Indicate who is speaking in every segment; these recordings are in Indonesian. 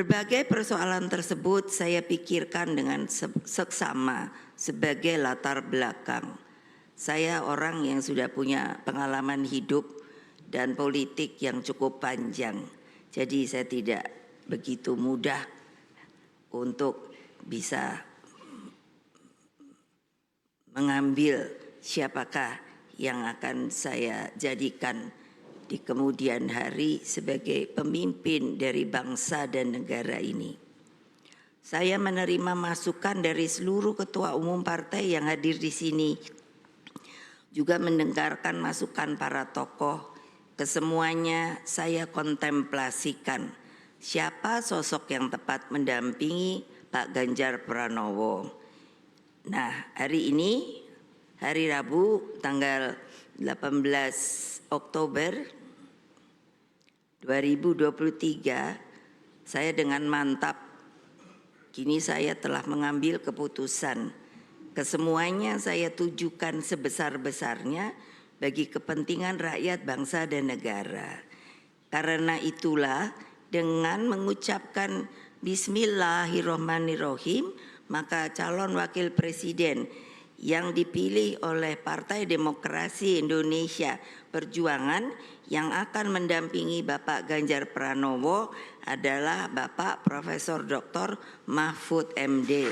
Speaker 1: Berbagai persoalan tersebut saya pikirkan dengan seksama sebagai latar belakang. Saya orang yang sudah punya pengalaman hidup dan politik yang cukup panjang. Jadi saya tidak begitu mudah untuk bisa mengambil siapakah yang akan saya jadikan di kemudian hari sebagai pemimpin dari bangsa dan negara ini. Saya menerima masukan dari seluruh ketua umum partai yang hadir di sini, juga mendengarkan masukan para tokoh. Kesemuanya saya kontemplasikan siapa sosok yang tepat mendampingi Pak Ganjar Pranowo. Nah, hari ini, hari Rabu tanggal 18 Oktober 2023, saya dengan mantap kini saya telah mengambil keputusan. Kesemuanya saya tujukan sebesar-besarnya bagi kepentingan rakyat, bangsa dan negara. Karena itulah dengan mengucapkan Bismillahirrohmanirrohim, maka calon wakil presiden yang dipilih oleh Partai Demokrasi Indonesia Perjuangan yang akan mendampingi Bapak Ganjar Pranowo adalah Bapak Profesor Dr. Mahfud MD.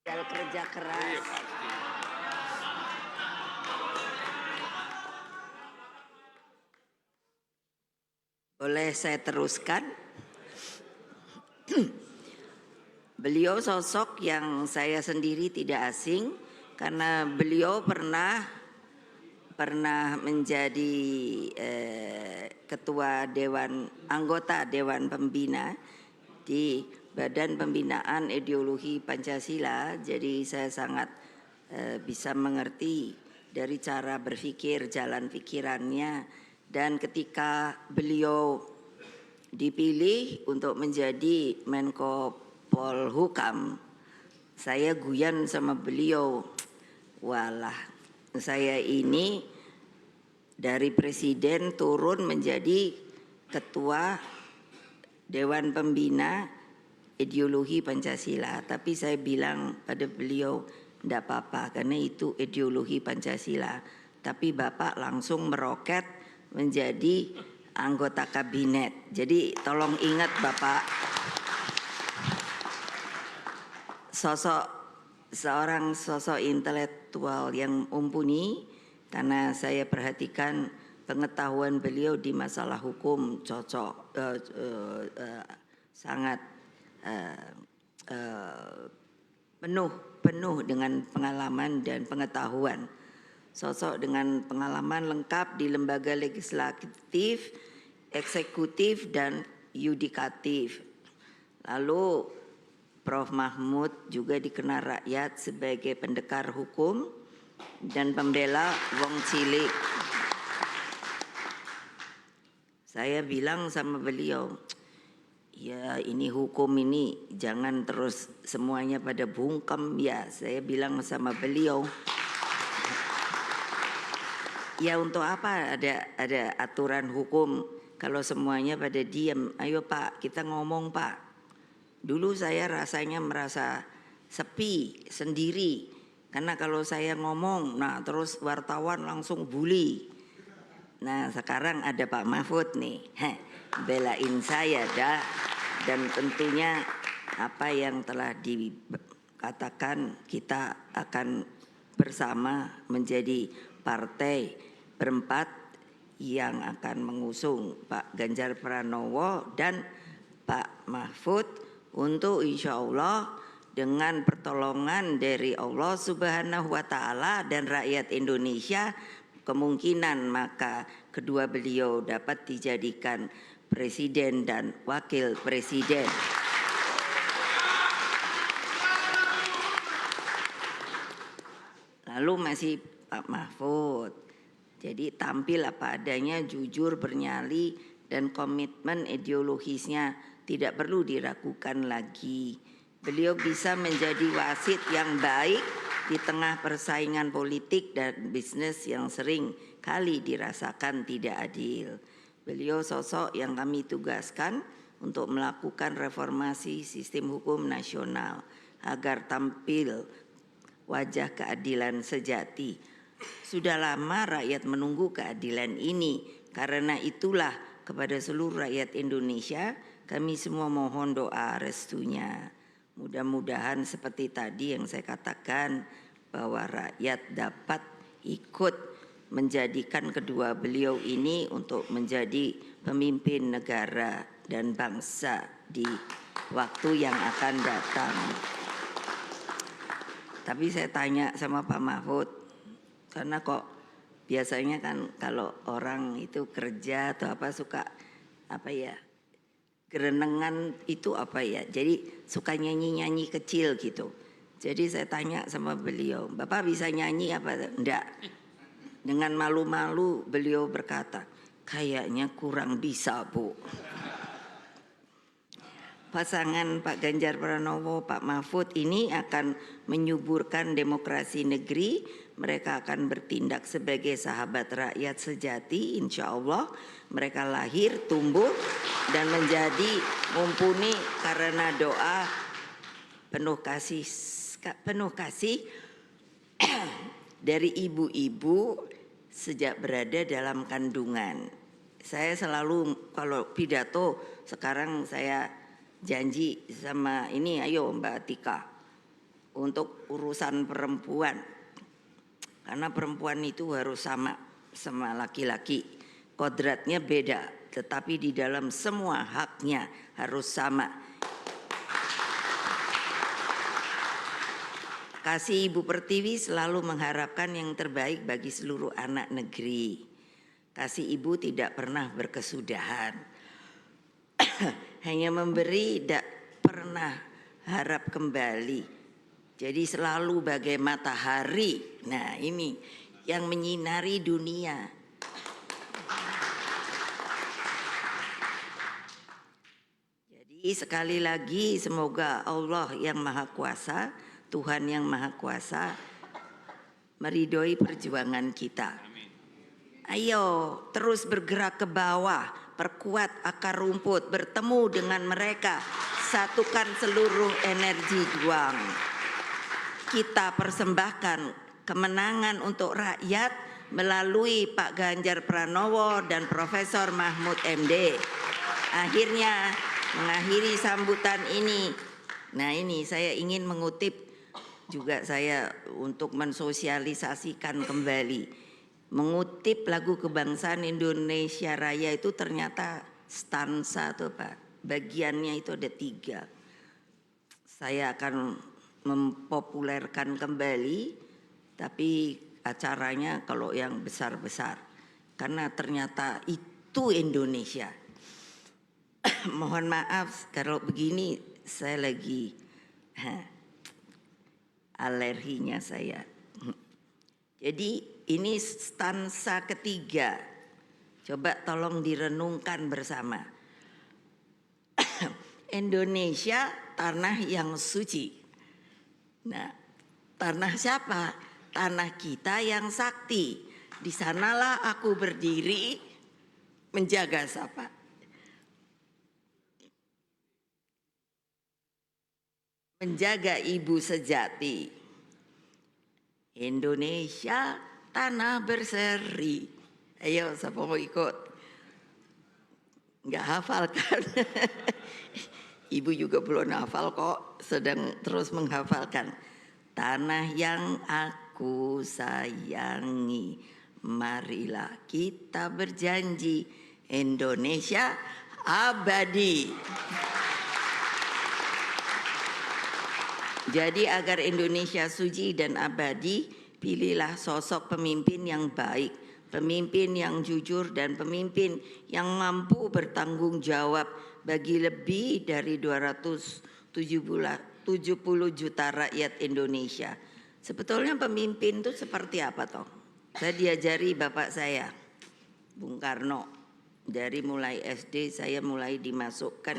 Speaker 1: Kerja keras. Boleh saya teruskan? Beliau sosok yang saya sendiri tidak asing karena beliau pernah menjadi ketua anggota Dewan Pembina di Badan Pembinaan Ideologi Pancasila. Jadi saya sangat bisa mengerti dari cara berpikir, jalan pikirannya. Dan ketika beliau dipilih untuk menjadi Menko Polhukam, saya guyan sama beliau, walah saya ini dari presiden turun menjadi ketua Dewan Pembina Ideologi Pancasila. Tapi saya bilang pada beliau, tidak apa-apa karena itu ideologi Pancasila. Tapi Bapak langsung meroket menjadi anggota kabinet. Jadi tolong ingat Bapak, seorang sosok intelektual yang mumpuni, karena saya perhatikan pengetahuan beliau di masalah hukum sangat penuh dengan pengalaman dan pengetahuan. Sosok dengan pengalaman lengkap di lembaga legislatif, eksekutif dan yudikatif. Lalu Prof. Mahfud juga dikenal rakyat sebagai pendekar hukum dan pembela wong cilik. Saya bilang sama beliau, ya ini hukum ini jangan terus semuanya pada bungkem ya. Saya bilang sama beliau, ya untuk apa ada aturan hukum kalau semuanya pada diam. Ayo Pak, kita ngomong Pak. Dulu saya rasanya merasa sepi sendiri, karena kalau saya ngomong, nah terus wartawan langsung bully. Nah sekarang ada Pak Mahfud nih, belain saya dah. Dan tentunya apa yang telah dikatakan, kita akan bersama menjadi partai berempat yang akan mengusung Pak Ganjar Pranowo dan Pak Mahfud untuk insya Allah dengan pertolongan dari Allah Subhanahu wa Ta'ala dan rakyat Indonesia, kemungkinan maka kedua beliau dapat dijadikan presiden dan wakil presiden. Lalu masih Pak Mahfud. Jadi tampil apa adanya, jujur, bernyali, dan komitmen ideologisnya tidak perlu diragukan lagi. Beliau bisa menjadi wasit yang baik di tengah persaingan politik dan bisnis yang sering kali dirasakan tidak adil. Beliau sosok yang kami tugaskan untuk melakukan reformasi sistem hukum nasional agar tampil wajah keadilan sejati. Sudah lama rakyat menunggu keadilan ini, karena itulah kepada seluruh rakyat Indonesia kami semua mohon doa restunya. Mudah-mudahan seperti tadi yang saya katakan, bahwa rakyat dapat ikut menjadikan kedua beliau ini untuk menjadi pemimpin negara dan bangsa di waktu yang akan datang. Tapi saya tanya sama Pak Mahfud, karena kok biasanya kan kalau orang itu kerja atau apa suka apa ya, gerenengan itu apa ya, jadi suka nyanyi-nyanyi kecil gitu. Jadi saya tanya sama beliau, Bapak bisa nyanyi apa? Enggak. Dengan malu-malu beliau berkata, kayaknya kurang bisa Bu. Pasangan Pak Ganjar Pranowo, Pak Mahfud ini akan menyuburkan demokrasi negeri. Mereka akan bertindak sebagai sahabat rakyat sejati, insya Allah. Mereka lahir, tumbuh, dan menjadi mumpuni karena doa penuh kasih dari ibu-ibu sejak berada dalam kandungan. Saya selalu kalau pidato sekarang saya janji sama ini, ayo Mbak Tika, untuk urusan perempuan. Karena perempuan itu harus sama laki-laki. Kodratnya beda, tetapi di dalam semua haknya harus sama. Kasih Ibu Pertiwi selalu mengharapkan yang terbaik bagi seluruh anak negeri. Kasih Ibu tidak pernah berkesudahan. Hanya memberi, tidak pernah harap kembali. Jadi selalu bagai matahari. Nah ini yang menyinari dunia. Jadi sekali lagi semoga Allah yang Maha Kuasa, Tuhan yang Maha Kuasa meridhoi perjuangan kita. Ayo terus bergerak ke bawah, perkuat akar rumput, bertemu dengan mereka, satukan seluruh energi juang. Kita persembahkan kemenangan untuk rakyat melalui Pak Ganjar Pranowo dan Profesor Mahfud MD. Akhirnya mengakhiri sambutan ini. Nah ini saya ingin mengutip juga saya untuk mensosialisasikan kembali. Mengutip lagu kebangsaan Indonesia Raya itu ternyata stansa tuh Pak. Bagiannya itu ada 3. Saya akan mempopulerkan kembali, tapi acaranya kalau yang besar-besar. Karena ternyata itu Indonesia. Mohon maaf kalau begini saya lagi alerginya saya. Jadi ini stansa ketiga. Coba tolong direnungkan bersama. Indonesia tanah yang suci. Nah, tanah siapa? Tanah kita yang sakti. Di sanalah aku berdiri menjaga siapa? Menjaga ibu sejati. Indonesia tanah berseri. Ayo siapa mau ikut? Nggak hafal kan? Ibu juga belum hafal kok, sedang terus menghafalkan. Tanah yang aku sayangi, marilah kita berjanji Indonesia abadi. Jadi agar Indonesia suci dan abadi, pilihlah sosok pemimpin yang baik, pemimpin yang jujur dan pemimpin yang mampu bertanggung jawab bagi lebih dari 270 juta rakyat Indonesia. Sebetulnya pemimpin itu seperti apa toh? Saya diajari bapak saya, Bung Karno. Dari mulai SD saya mulai dimasukkan